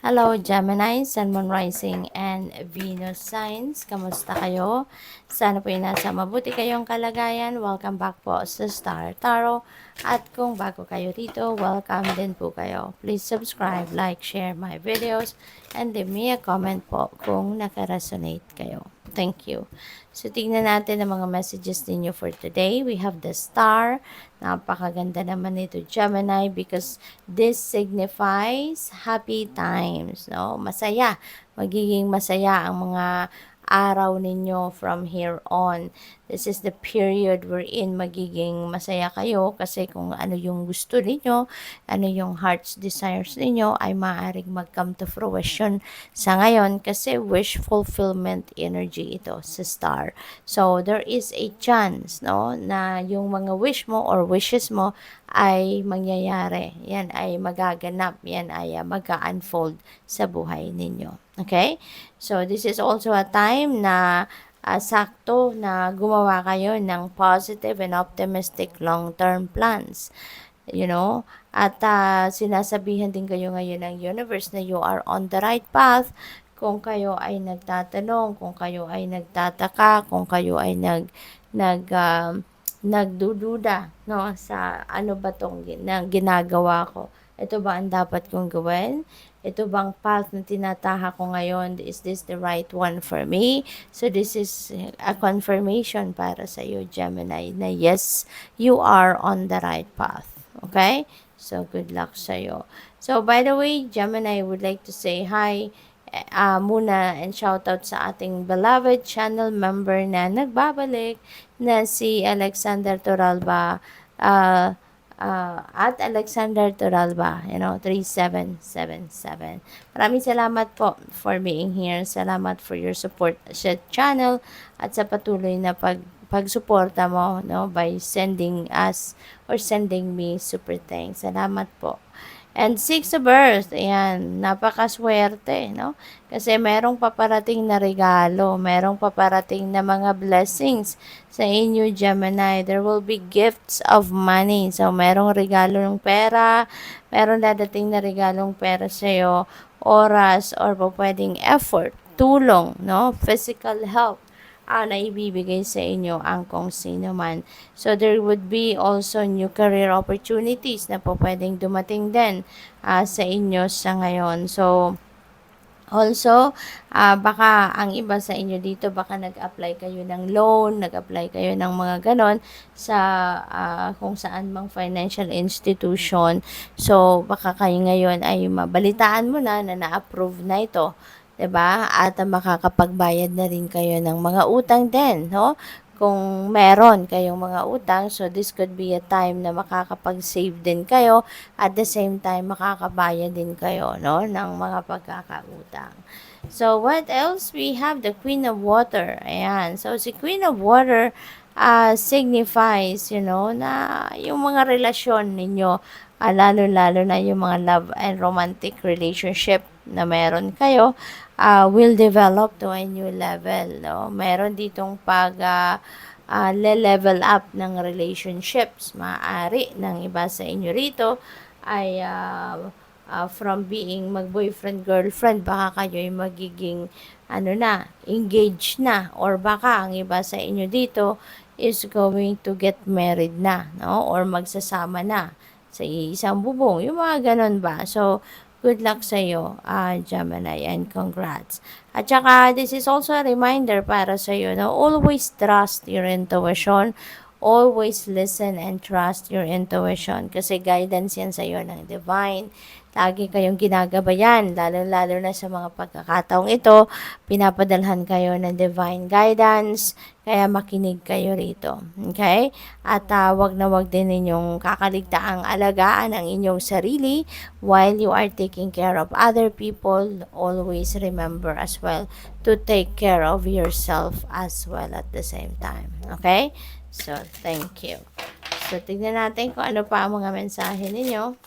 Hello Gemini, Sun, Moon, Rising, and Venus signs. Kamusta kayo? Sana po nasa mabuti kayong kalagayan. Welcome back po sa Star Tarot. At kung bago kayo rito, welcome din po kayo. Please subscribe, like, share my videos, and leave me a comment po kung nakaresonate kayo. Thank you. So, tingnan natin ang mga messages ninyo for today. We have the star. Napakaganda naman nito, Gemini, because this signifies happy times, no? Masaya. Magiging masaya ang mga araw ninyo from here on. This is the period wherein magiging masaya kayo kasi kung ano yung gusto ninyo, ano yung heart's desires ninyo ay maaaring mag-come to fruition sa ngayon kasi wish fulfillment energy ito sa star. So, there is a chance, no, na yung mga wish mo or wishes mo ay mangyayari. Yan ay magaganap. Yan ay mag-unfold sa buhay ninyo. Okay? So, this is also a time na sakto na gumawa kayo ng positive and optimistic long-term plans. You know? At sinasabihan din kayo ngayon ng universe na you are on the right path. Kung kayo ay nagtatanong, kung kayo ay nagtataka, kung kayo ay nagdududa, no, sa ano ba tong ginagawa ko. Ito ba ang dapat kong gawin? Ito bang path na tinataha ko ngayon? Is this the right one for me? So, this is a confirmation para sa iyo, Gemini, na yes, you are on the right path. Okay? So, good luck sa iyo. So, by the way, Gemini, I would like to say hi muna and shoutout sa ating beloved channel member na nagbabalik na si Alexander Toralba at Alexander Toralba, 3777. Maraming salamat po for being here. Salamat for your support sa channel at sa patuloy na pagsuporta mo, no, by sending us or sending me super thanks. Salamat po. And 6 of Earth, ayan, napakaswerte, no? Kasi merong paparating na regalo, merong paparating na mga blessings sa inyo, Gemini. There will be gifts of money. So, merong regalo ng pera, merong dadating na regalong pera sa'yo, oras, or pwedeng effort, tulong, no? Physical help na ibibigay sa inyo ang kung sino man. So, there would be also new career opportunities na po pwedeng dumating din sa inyo sa ngayon. So, also, baka ang iba sa inyo dito, baka nag-apply kayo ng loan, nag-apply kayo ng mga ganon sa kung saan mang financial institution. So, baka kayo ngayon ay mabalitaan mo na na-approve na ito. 'Di ba? At makakapagbayad na rin kayo ng mga utang din, no? Kung meron kayong mga utang, so this could be a time na makakapag-save din kayo at the same time makakabayad din kayo, no, ng mga pagkakautang. So what else? We have the Queen of Water. Ayan. So si Queen of Water signifies, na yung mga relasyon ninyo, lalo-lalo na yung mga love and romantic relationship na meron kayo, will develop to a new level, no? Meron ditong level up ng relationships. Maaari ng iba sa inyo rito ay from being mag-boyfriend, girlfriend, baka kayo ay magiging engaged na, or baka ang iba sa inyo dito is going to get married na, no? Or magsasama na sa isang bubong. Yung mga ganon ba? So, good luck sa iyo, Gemini, and congrats. At saka, this is also a reminder para sa iyo na always trust your intuition, always listen and trust your intuition kasi guidance yan sa iyo ng divine. Lagi kayong ginagabayan, lalo-lalo na sa mga pagkakataong ito, pinapadalhan kayo ng divine guidance, kaya makinig kayo rito. Okay? At wag na wag din ninyong kakaligtaang alagaan ang inyong sarili while you are taking care of other people. Always remember as well to take care of yourself as well at the same time. Okay? So, thank you. So, tignan natin kung ano pa ang mga mensahe ninyo.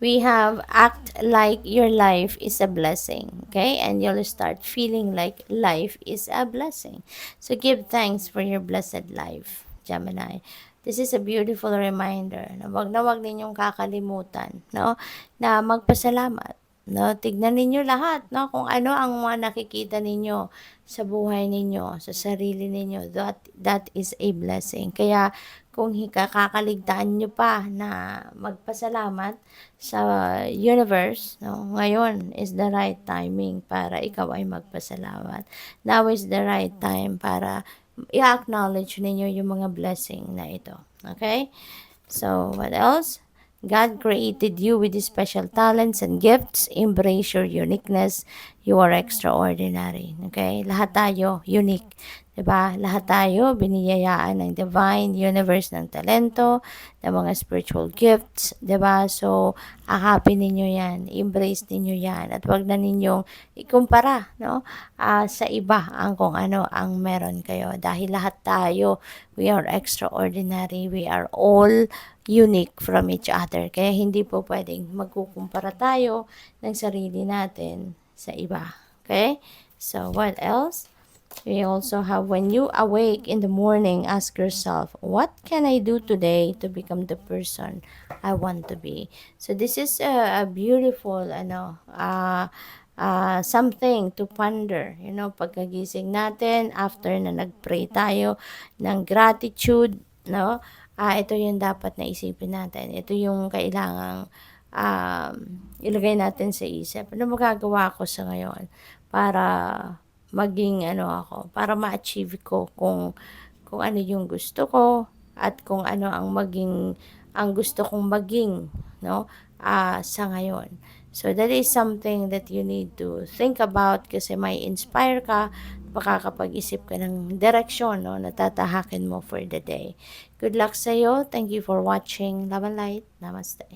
We have act like your life is a blessing, okay? And you'll start feeling like life is a blessing. So give thanks for your blessed life, Gemini. this is a beautiful reminder na wag ninyong kakalimutan, no, na magpasalamat. No, tignan ninyo lahat, no, kung ano ang mga nakikita ninyo sa buhay ninyo, sa sarili ninyo. That is a blessing. Kaya kung kakakaligtaan nyo pa na magpasalamat sa universe, no, ngayon is the right timing para ikaw ay magpasalamat. Now is the right time para i-acknowledge ninyo yung mga blessing na ito. Okay? So, what else? God created you with special talents and gifts. Embrace your uniqueness. You are extraordinary. Okay? Lahat tayo unique. 'Di ba? Lahat tayo biniyayaan ng divine universe ng talento, ng mga spiritual gifts, 'di ba? So, akapin ninyo 'yan, embrace ninyo 'yan at 'wag na ninyong ikumpara, no? Sa iba ang kung ano ang meron kayo dahil lahat tayo we are extraordinary. We are all unique from each other. Kaya hindi po pwedeng magkukumpara tayo ng sarili natin sa iba. Okay? So, what else? We also have, when you awake in the morning, ask yourself, what can I do today to become the person I want to be? So this is a beautiful, something to ponder. You know, pagkagising natin, after na nag-pray tayo ng gratitude, no? Ito yung dapat na isipin natin. Ito yung kailangang ilagay natin sa isip. Ano magagawa ko sa ngayon para maging para ma-achieve ko kung ano yung gusto ko at kung ano ang gusto kong maging, no, sa ngayon. So that is something that you need to think about kasi may inspire ka, makakapag-isip ka ng direksyon, no, na tatahakin mo for the day. Good luck sa'yo. Thank you for watching. Love and light. Namaste.